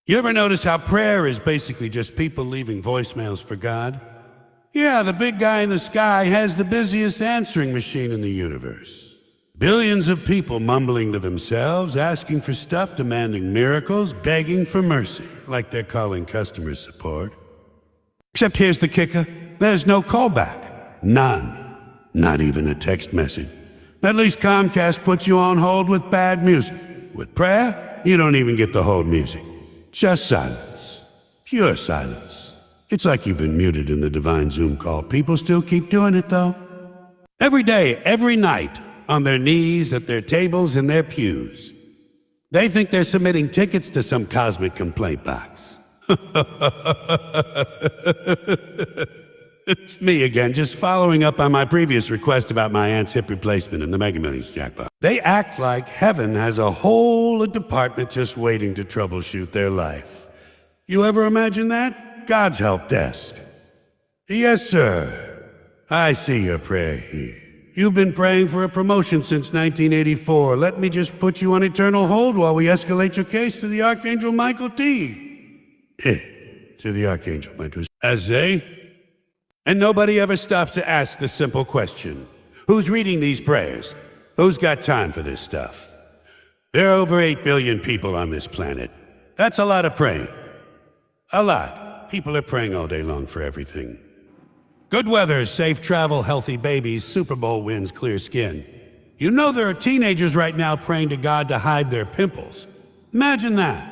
You ever notice how prayer is basically just people leaving voicemails for God? Yeah, the big guy in the sky has the busiest answering machine in the universe. Billions of people mumbling to themselves, asking for stuff, demanding miracles, begging for mercy, like they're calling customer support. Except here's the kicker. There's no callback. None. Not even a text message. At least Comcast puts you on hold with bad music. With prayer, you don't even get the hold music. Just silence. Pure silence. It's like you've been muted in the divine Zoom call. People still keep doing it, though. Every day, every night, on their knees, at their tables, in their pews. They think they're submitting tickets to some cosmic complaint box. It's me again, just following up on my previous request about my aunt's hip replacement in the Mega Millions jackpot. They act like heaven has a whole department just waiting to troubleshoot their life. You ever imagine that? God's help desk. Yes, sir. I see your prayer here. You've been praying for a promotion since 1984. Let me just put you on eternal hold while we escalate your case to the Archangel Michael T. To the Archangel Michael. As they? And nobody ever stops to ask the simple question. Who's reading these prayers? Who's got time for this stuff? There are over 8 billion people on this planet. That's a lot of praying. A lot. People are praying all day long for everything. Good weather, safe travel, healthy babies, Super Bowl wins, clear skin. You know there are teenagers right now praying to God to hide their pimples. Imagine that.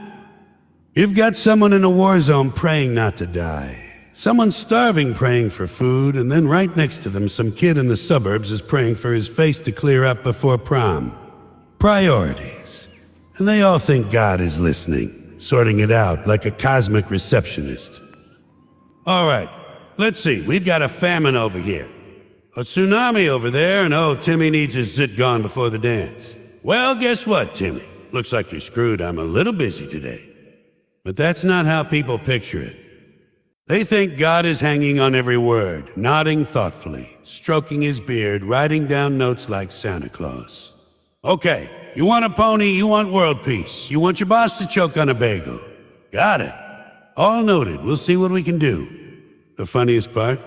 You've got someone in a war zone praying not to die. Someone starving praying for food, and then right next to them, some kid in the suburbs is praying for his face to clear up before prom. Priorities. And they all think God is listening, sorting it out like a cosmic receptionist. All right, let's see. We've got a famine over here, a tsunami over there, and oh, Timmy needs his zit gone before the dance. Well, guess what, Timmy? Looks like you're screwed. I'm a little busy today. But that's not how people picture it. They think God is hanging on every word, nodding thoughtfully, stroking his beard, writing down notes like Santa Claus. Okay, you want a pony, you want world peace, you want your boss to choke on a bagel. Got it. All noted. We'll see what we can do. The funniest part?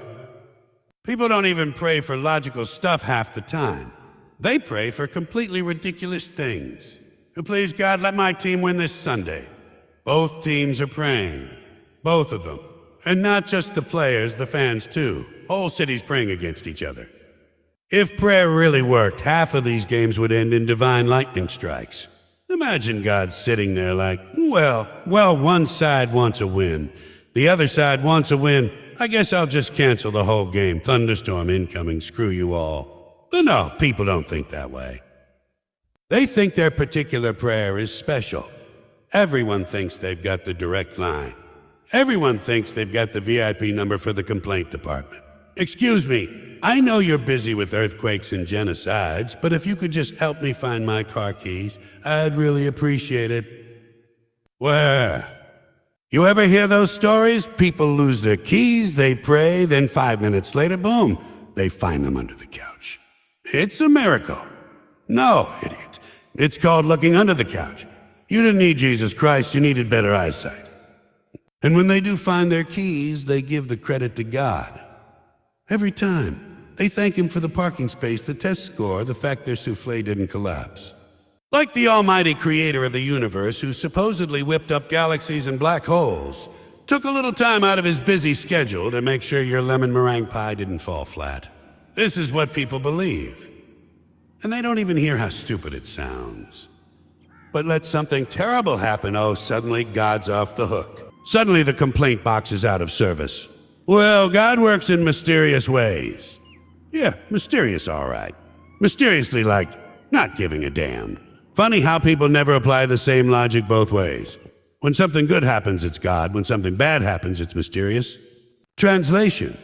People don't even pray for logical stuff half the time. They pray for completely ridiculous things. Please, God, let my team win this Sunday. Both teams are praying. Both of them. And not just the players, the fans too. Whole cities praying against each other. If prayer really worked, half of these games would end in divine lightning strikes. Imagine God sitting there like, well, one side wants a win. The other side wants a win. I guess I'll just cancel the whole game. Thunderstorm incoming, screw you all. But no, people don't think that way. They think their particular prayer is special. Everyone thinks they've got the direct line. Everyone thinks they've got the VIP number for the complaint department. Excuse me, I know you're busy with earthquakes and genocides, but if you could just help me find my car keys, I'd really appreciate it. Where? You ever hear those stories? People lose their keys, they pray, then 5 minutes later, boom, they find them under the couch. It's a miracle. No, idiot. It's called looking under the couch. You didn't need Jesus Christ, you needed better eyesight. And when they do find their keys, they give the credit to God. Every time. They thank him for the parking space, the test score, the fact their souffle didn't collapse. Like the almighty creator of the universe who supposedly whipped up galaxies and black holes, took a little time out of his busy schedule to make sure your lemon meringue pie didn't fall flat. This is what people believe. And they don't even hear how stupid it sounds. But let something terrible happen, oh, suddenly God's off the hook. Suddenly the complaint box is out of service. Well, God works in mysterious ways. Yeah, mysterious, all right. Mysteriously like not giving a damn. Funny how people never apply the same logic both ways. When something good happens, it's God. When something bad happens, it's mysterious. Translation.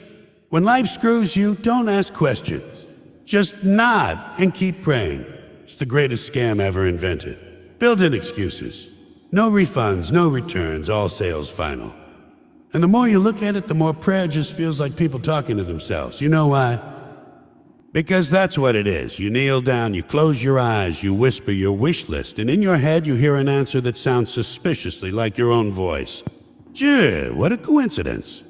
When life screws you, don't ask questions. Just nod and keep praying. It's the greatest scam ever invented. Built-in excuses. No refunds, no returns, all sales final. And the more you look at it, the more prayer just feels like people talking to themselves. You know why? Because that's what it is. You kneel down, you close your eyes, you whisper your wish list, and in your head you hear an answer that sounds suspiciously like your own voice. Gee, what a coincidence.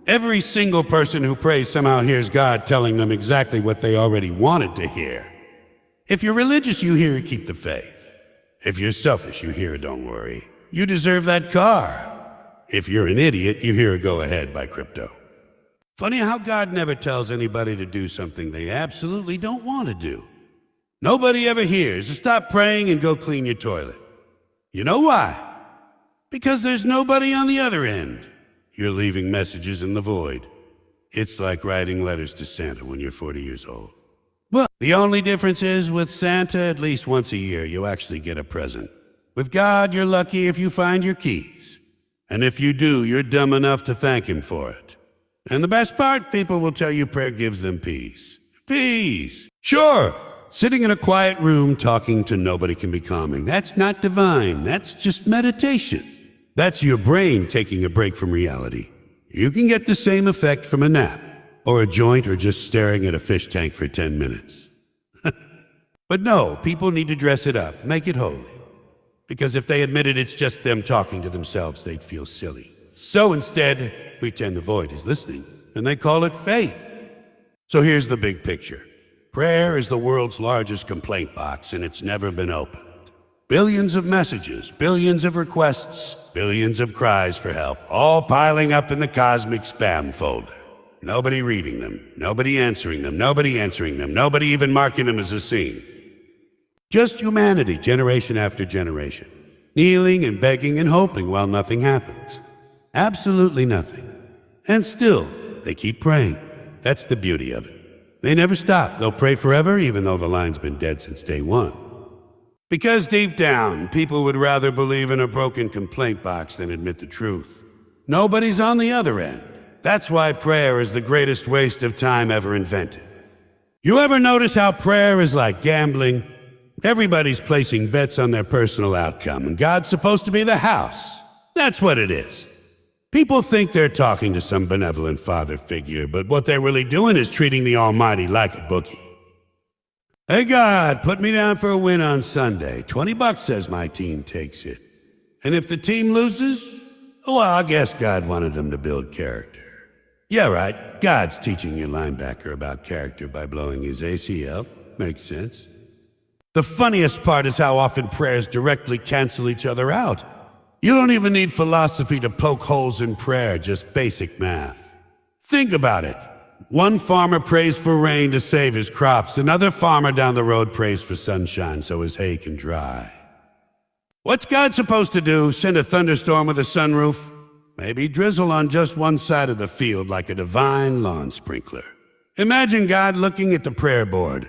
Every single person who prays somehow hears God telling them exactly what they already wanted to hear. If you're religious, you hear keep the faith. If you're selfish, you hear don't worry. You deserve that car. If you're an idiot, you hear go ahead by crypto. Funny how God never tells anybody to do something they absolutely don't want to do. Nobody ever hears to stop praying and go clean your toilet. You know why? Because there's nobody on the other end. You're leaving messages in the void. It's like writing letters to Santa when you're 40 years old. Well, the only difference is with Santa, at least once a year, you actually get a present. With God, you're lucky if you find your keys. And if you do, you're dumb enough to thank him for it. And the best part, people will tell you prayer gives them peace. Peace! Sure, sitting in a quiet room talking to nobody can be calming. That's not divine, that's just meditation. That's your brain taking a break from reality. You can get the same effect from a nap, or a joint, or just staring at a fish tank for 10 minutes. But no, people need to dress it up, make it holy. Because if they admitted it's just them talking to themselves, they'd feel silly. So instead, pretend the void is listening, and they call it faith. So here's the big picture. Prayer is the world's largest complaint box, and it's never been opened. Billions of messages, billions of requests, billions of cries for help, all piling up in the cosmic spam folder. Nobody reading them, nobody answering them, nobody even marking them as a scene. Just humanity, generation after generation, kneeling and begging and hoping while nothing happens. Absolutely nothing. And still, they keep praying. That's the beauty of it. They never stop. They'll pray forever, even though the line's been dead since day one. Because deep down, people would rather believe in a broken complaint box than admit the truth. Nobody's on the other end. That's why prayer is the greatest waste of time ever invented. You ever notice how prayer is like gambling? Everybody's placing bets on their personal outcome, and God's supposed to be the house. That's what it is. People think they're talking to some benevolent father figure, but what they're really doing is treating the Almighty like a bookie. Hey God, put me down for a win on Sunday. $20 says my team takes it. And if the team loses, well, I guess God wanted them to build character. Yeah, right. God's teaching your linebacker about character by blowing his ACL. Makes sense. The funniest part is how often prayers directly cancel each other out. You don't even need philosophy to poke holes in prayer, just basic math. Think about it. One farmer prays for rain to save his crops. Another farmer down the road prays for sunshine so his hay can dry. What's God supposed to do? Send a thunderstorm with a sunroof? Maybe drizzle on just one side of the field like a divine lawn sprinkler. Imagine God looking at the prayer board.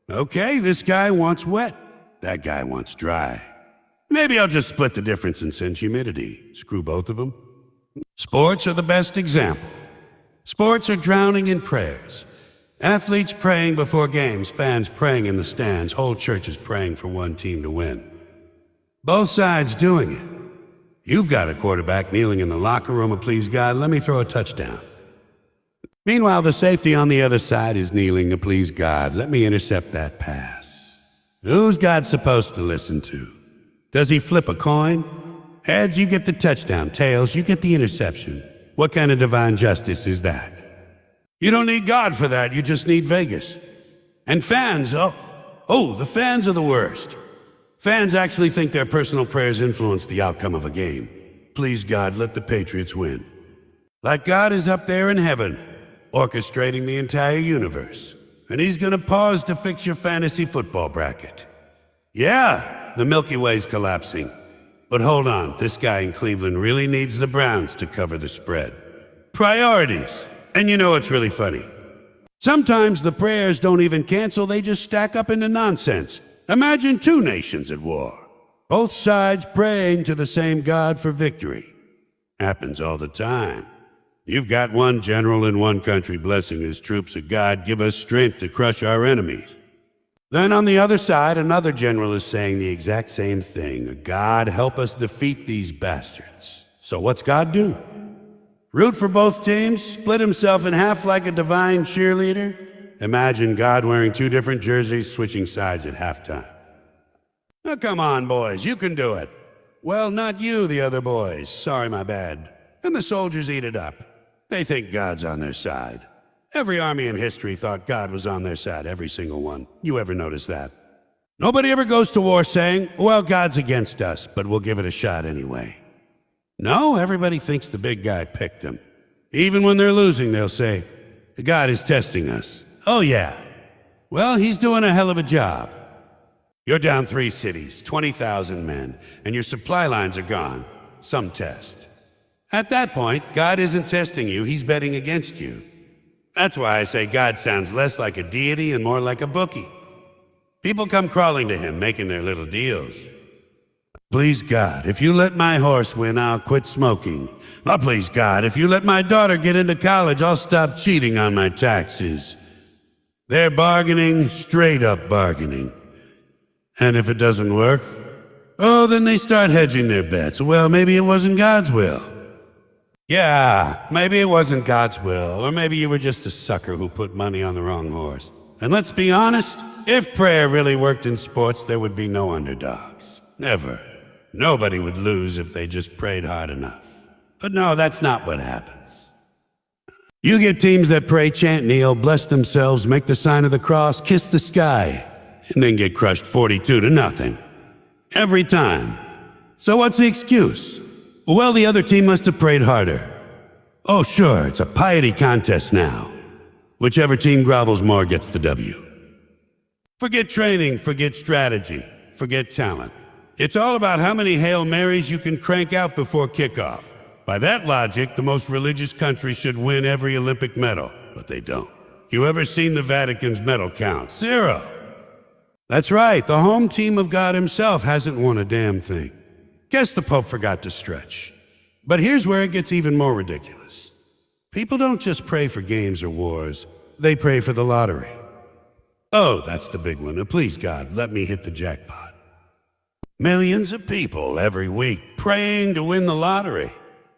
Okay, this guy wants wet. That guy wants dry. Maybe I'll just split the difference and send humidity. Screw both of them. Sports are the best example. Sports are drowning in prayers. Athletes praying before games, fans praying in the stands, whole churches praying for one team to win. Both sides doing it. You've got a quarterback kneeling in the locker room and please God, let me throw a touchdown. Meanwhile, the safety on the other side is kneeling and please God, let me intercept that pass. Who's God supposed to listen to? Does he flip a coin? Heads, you get the touchdown. Tails, you get the interception. What kind of divine justice is that? You don't need God for that, you just need Vegas. And fans, the fans are the worst. Fans actually think their personal prayers influence the outcome of a game. Please God, let the Patriots win. Like God is up there in heaven, orchestrating the entire universe. And he's gonna pause to fix your fantasy football bracket. Yeah, the Milky Way's collapsing. But hold on, this guy in Cleveland really needs the Browns to cover the spread. Priorities. And you know what's really funny? Sometimes the prayers don't even cancel, they just stack up into nonsense. Imagine two nations at war. Both sides praying to the same God for victory. Happens all the time. You've got one general in one country blessing his troops that God give us strength to crush our enemies. Then on the other side, another general is saying the exact same thing. God, help us defeat these bastards. So what's God do? Root for both teams? Split himself in half like a divine cheerleader? Imagine God wearing two different jerseys, switching sides at halftime. Now come on, boys, you can do it. Well, not you, the other boys. Sorry, my bad. And the soldiers eat it up. They think God's on their side. Every army in history thought God was on their side, every single one. You ever notice that? Nobody ever goes to war saying, well, God's against us, but we'll give it a shot anyway. No, everybody thinks the big guy picked them. Even when they're losing, they'll say, God is testing us. Oh, yeah. Well, he's doing a hell of a job. You're down 3 cities, 20,000 men, and your supply lines are gone. Some test. At that point, God isn't testing you, he's betting against you. That's why I say God sounds less like a deity and more like a bookie. People come crawling to him, making their little deals. Please God, if you let my horse win, I'll quit smoking. Oh, please God, if you let my daughter get into college, I'll stop cheating on my taxes. They're bargaining, straight up bargaining. And if it doesn't work, oh, then they start hedging their bets. Well, maybe it wasn't God's will. Yeah, maybe it wasn't God's will, or maybe you were just a sucker who put money on the wrong horse. And let's be honest, if prayer really worked in sports, there would be no underdogs. Never. Nobody would lose if they just prayed hard enough. But no, that's not what happens. You get teams that pray, chant, kneel, bless themselves, make the sign of the cross, kiss the sky, and then get crushed 42-0. Every time. So what's the excuse? Well, the other team must have prayed harder. Oh, sure, it's a piety contest now. Whichever team grovels more gets the W. Forget training, forget strategy, forget talent. It's all about how many Hail Marys you can crank out before kickoff. By that logic, the most religious country should win every Olympic medal, but they don't. You ever seen the Vatican's medal count? 0. That's right, the home team of God himself hasn't won a damn thing. Guess the Pope forgot to stretch. But here's where it gets even more ridiculous. People don't just pray for games or wars, they pray for the lottery. Oh, that's the big one. Please God, let me hit the jackpot. Millions of people every week praying to win the lottery.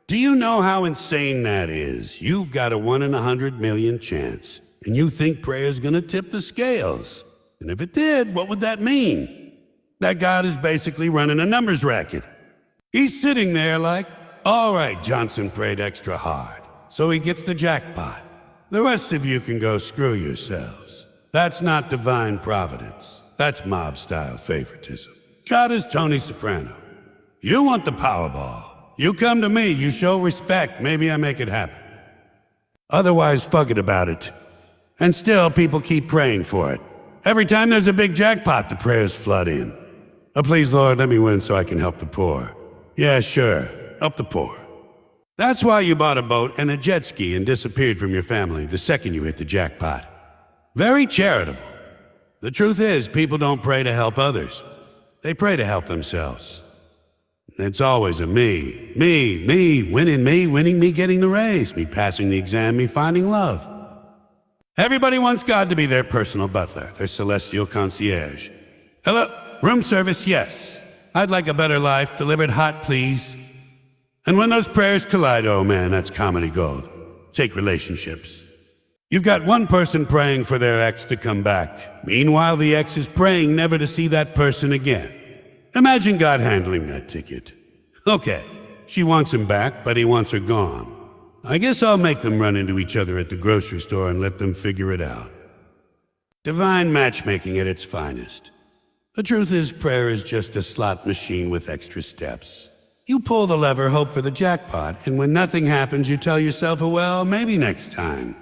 Do you know how insane that is? You've got a 1 in 100 million chance, and you think prayer's gonna tip the scales. And if it did, what would that mean? That God is basically running a numbers racket. He's sitting there like, all right, Johnson prayed extra hard, so he gets the jackpot. The rest of you can go screw yourselves. That's not divine providence. That's mob-style favoritism. God is Tony Soprano. You want the Powerball. You come to me, you show respect, maybe I make it happen. Otherwise, fuck it about it. And still, people keep praying for it. Every time there's a big jackpot, the prayers flood in. Oh, please, Lord, let me win so I can help the poor. Yeah, sure, help the poor. That's why you bought a boat and a jet ski and disappeared from your family the second you hit the jackpot. Very charitable. The truth is, people don't pray to help others. They pray to help themselves. It's always a me, winning me getting the raise, me passing the exam, me finding love. Everybody wants God to be their personal butler, their celestial concierge. Hello, room service, yes. I'd like a better life, delivered hot, please. And when those prayers collide, oh man, that's comedy gold. Take relationships. You've got one person praying for their ex to come back. Meanwhile, the ex is praying never to see that person again. Imagine God handling that ticket. Okay, she wants him back, but he wants her gone. I guess I'll make them run into each other at the grocery store and let them figure it out. Divine matchmaking at its finest. The truth is, prayer is just a slot machine with extra steps. You pull the lever, hope for the jackpot, and when nothing happens, you tell yourself, well, maybe next time.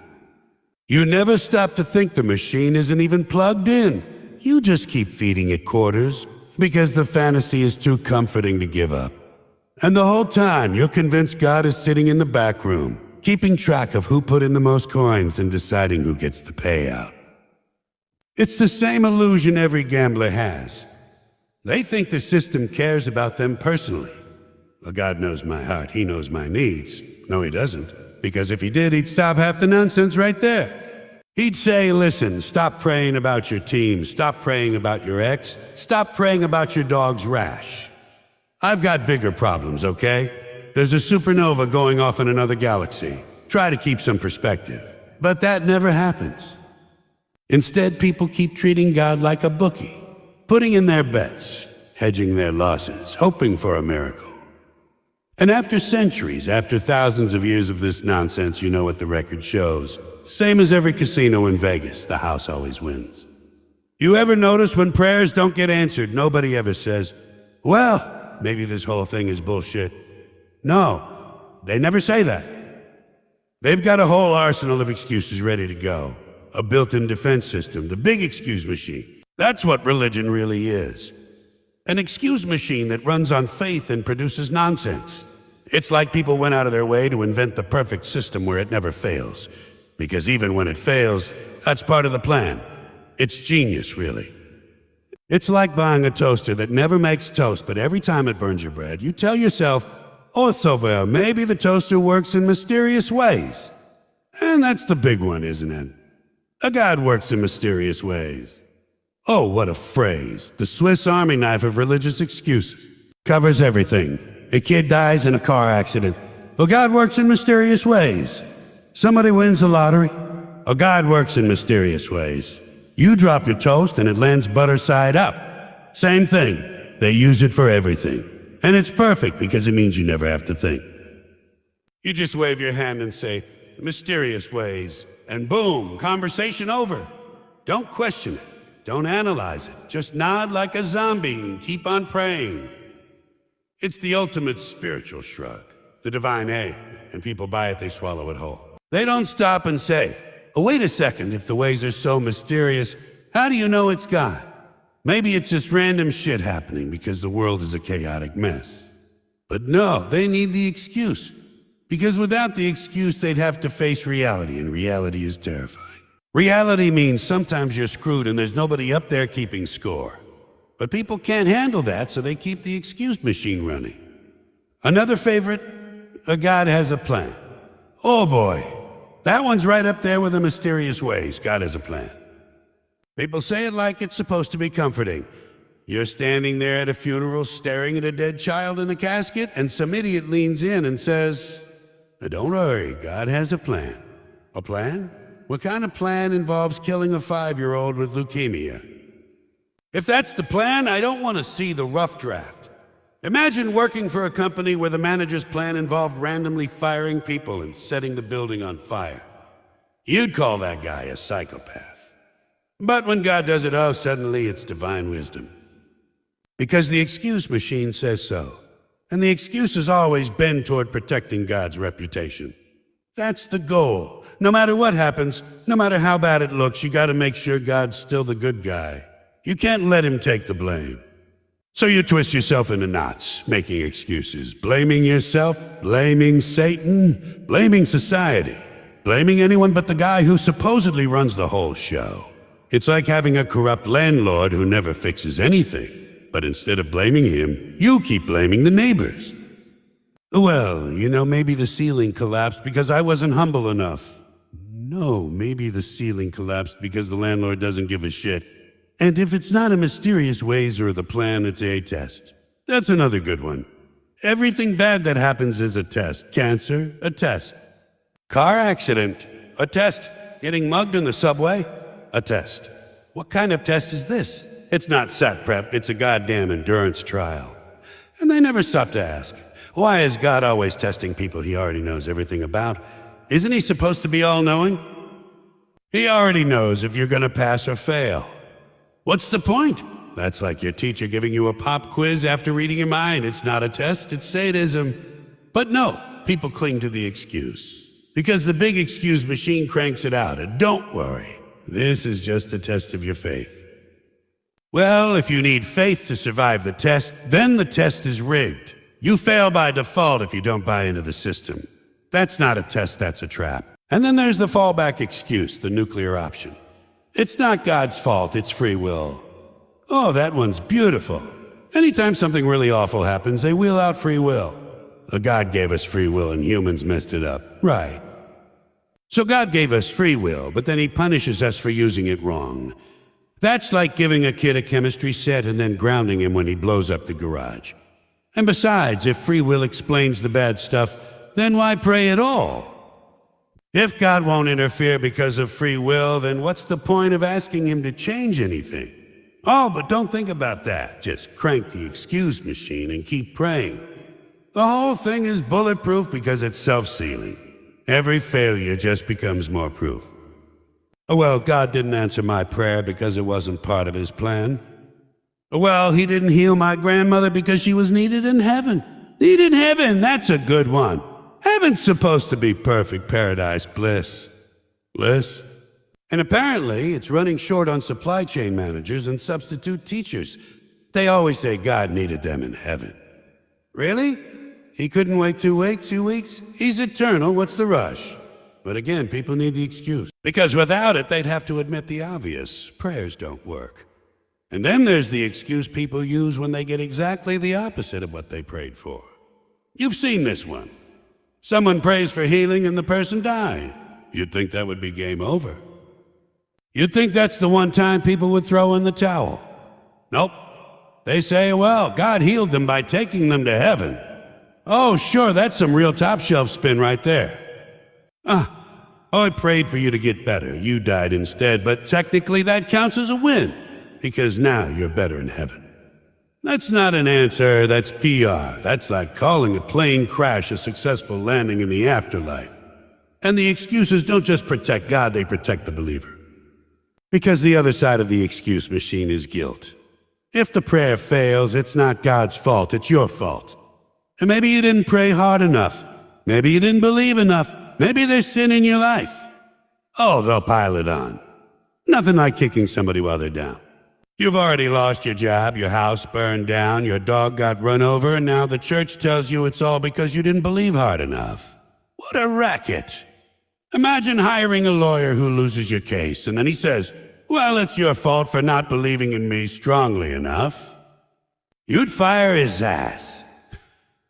You never stop to think the machine isn't even plugged in. You just keep feeding it quarters, because the fantasy is too comforting to give up. And the whole time, you're convinced God is sitting in the back room, keeping track of who put in the most coins and deciding who gets the payout. It's the same illusion every gambler has. They think the system cares about them personally. Well, God knows my heart, he knows my needs. No, he doesn't, because if he did, he'd stop half the nonsense right there. He'd say, listen, stop praying about your team, stop praying about your ex, stop praying about your dog's rash. I've got bigger problems, okay? There's a supernova going off in another galaxy. Try to keep some perspective. But that never happens. Instead, people keep treating God like a bookie, putting in their bets, hedging their losses, hoping for a miracle. And after centuries, after thousands of years of this nonsense, you know what the record shows. Same as every casino in Vegas, the house always wins. You ever notice when prayers don't get answered, nobody ever says, well, maybe this whole thing is bullshit? No, they never say that. They've got a whole arsenal of excuses ready to go. A built-in defense system, the big excuse machine. That's what religion really is. An excuse machine that runs on faith and produces nonsense. It's like people went out of their way to invent the perfect system where it never fails. Because even when it fails, that's part of the plan. It's genius, really. It's like buying a toaster that never makes toast, but every time it burns your bread, you tell yourself, oh, so well, maybe the toaster works in mysterious ways. And that's the big one, isn't it? A God works in mysterious ways. Oh, what a phrase. The Swiss Army knife of religious excuses. Covers everything. A kid dies in a car accident. Oh, God works in mysterious ways. Somebody wins the lottery. Oh, God works in mysterious ways. You drop your toast and it lands butter side up. Same thing. They use it for everything. And it's perfect because it means you never have to think. You just wave your hand and say, mysterious ways, and boom, conversation over. Don't question it. Don't analyze it. Just nod like a zombie and keep on praying. It's the ultimate spiritual shrug, the divine A, and people buy it, they swallow it whole. They don't stop and say, oh, wait a second, if the ways are so mysterious, how do you know it's God? Maybe it's just random shit happening because the world is a chaotic mess. But no, they need the excuse. Because without the excuse, they'd have to face reality, and reality is terrifying. Reality means sometimes you're screwed and there's nobody up there keeping score. But people can't handle that, so they keep the excuse machine running. Another favorite, a God has a plan. Oh boy, that one's right up there with the mysterious ways. God has a plan. People say it like it's supposed to be comforting. You're standing there at a funeral staring at a dead child in a casket, and some idiot leans in and says, don't worry, God has a plan. A plan? What kind of plan involves killing a 5-year-old with leukemia? If that's the plan, I don't want to see the rough draft. Imagine working for a company where the manager's plan involved randomly firing people and setting the building on fire. You'd call that guy a psychopath. But when God does it, oh, suddenly it's divine wisdom. Because the excuse machine says so. And the excuse has always been toward protecting God's reputation. That's the goal. No matter what happens, no matter how bad it looks, you gotta make sure God's still the good guy. You can't let him take the blame. So you twist yourself into knots, making excuses, blaming yourself, blaming Satan, blaming society, blaming anyone but the guy who supposedly runs the whole show. It's like having a corrupt landlord who never fixes anything. But instead of blaming him, you keep blaming the neighbors. Well, maybe the ceiling collapsed because I wasn't humble enough. No, maybe the ceiling collapsed because the landlord doesn't give a shit. And if it's not a mysterious ways or the plan, it's a test. That's another good one. Everything bad that happens is a test. Cancer, a test. Car accident, a test. Getting mugged in the subway, a test. What kind of test is this? It's not sat prep, it's a goddamn endurance trial. And they never stop to ask, why is God always testing people he already knows everything about? Isn't he supposed to be all-knowing? He already knows if you're gonna pass or fail. What's the point? That's like your teacher giving you a pop quiz after reading your mind. It's not a test, it's sadism. But no, people cling to the excuse. Because the big excuse machine cranks it out, and don't worry, this is just a test of your faith. Well, if you need faith to survive the test, then the test is rigged. You fail by default if you don't buy into the system. That's not a test, that's a trap. And then there's the fallback excuse, the nuclear option. It's not God's fault, it's free will. Oh, that one's beautiful. Anytime something really awful happens, they wheel out free will. God gave us free will and humans messed it up. Right. So God gave us free will, but then he punishes us for using it wrong. That's like giving a kid a chemistry set and then grounding him when he blows up the garage. And besides, if free will explains the bad stuff, then why pray at all? If God won't interfere because of free will, then what's the point of asking him to change anything? Oh, but don't think about that. Just crank the excuse machine and keep praying. The whole thing is bulletproof because it's self-sealing. Every failure just becomes more proof. Oh, well, God didn't answer my prayer because it wasn't part of his plan. Well, he didn't heal my grandmother because she was needed in heaven. Needed in heaven, that's a good one. Heaven's supposed to be perfect paradise bliss. Bliss? And apparently, it's running short on supply chain managers and substitute teachers. They always say God needed them in heaven. Really? He couldn't wait 2 weeks? He's eternal, what's the rush? But again, people need the excuse. Because without it, they'd have to admit the obvious. Prayers don't work. And then there's the excuse people use when they get exactly the opposite of what they prayed for. You've seen this one. Someone prays for healing and the person died. You'd think that would be game over. You'd think that's the one time people would throw in the towel. Nope. They say, well, God healed them by taking them to heaven. Oh, sure, that's some real top-shelf spin right there. I prayed for you to get better. You died instead, but technically that counts as a win, because now you're better in heaven. That's not an answer, that's PR. That's like calling a plane crash a successful landing in the afterlife. And the excuses don't just protect God, they protect the believer. Because the other side of the excuse machine is guilt. If the prayer fails, it's not God's fault, it's your fault. And maybe you didn't pray hard enough. Maybe you didn't believe enough. Maybe there's sin in your life. Oh, they'll pile it on. Nothing like kicking somebody while they're down. You've already lost your job, your house burned down, your dog got run over, and now the church tells you it's all because you didn't believe hard enough. What a racket. Imagine hiring a lawyer who loses your case, and then he says, well, it's your fault for not believing in me strongly enough. You'd fire his ass.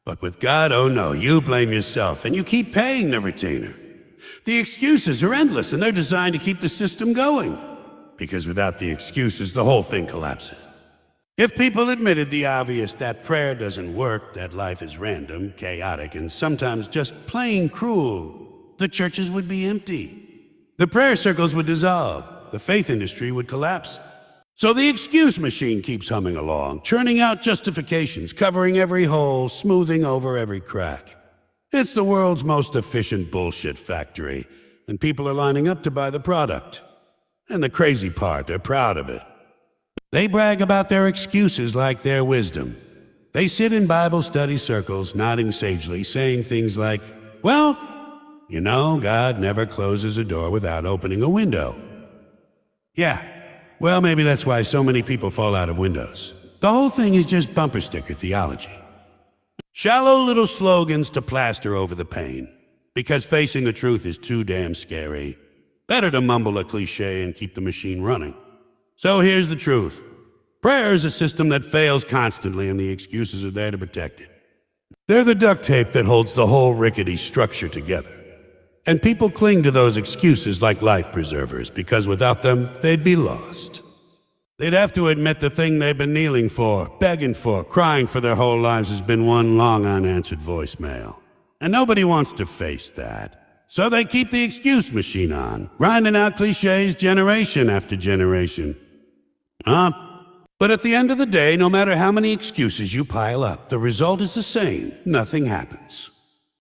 But with God, oh no, you blame yourself, and you keep paying the retainer. The excuses are endless, and they're designed to keep the system going. Because without the excuses, the whole thing collapses. If people admitted the obvious, that prayer doesn't work, that life is random, chaotic, and sometimes just plain cruel, the churches would be empty. The prayer circles would dissolve. The faith industry would collapse. So the excuse machine keeps humming along, churning out justifications, covering every hole, smoothing over every crack. It's the world's most efficient bullshit factory, and people are lining up to buy the product. And the crazy part, they're proud of it. They brag about their excuses like their wisdom. They sit in Bible study circles, nodding sagely, saying things like, well, you know, God never closes a door without opening a window. Yeah. Well, maybe that's why so many people fall out of windows. The whole thing is just bumper sticker theology. Shallow little slogans to plaster over the pain. Because facing the truth is too damn scary. Better to mumble a cliche and keep the machine running. So here's the truth. Prayer is a system that fails constantly, and the excuses are there to protect it. They're the duct tape that holds the whole rickety structure together. And people cling to those excuses like life preservers, because without them, they'd be lost. They'd have to admit the thing they've been kneeling for, begging for, crying for their whole lives has been one long unanswered voicemail. And nobody wants to face that. So they keep the excuse machine on, grinding out cliches generation after generation. But at the end of the day, no matter how many excuses you pile up, the result is the same. Nothing happens.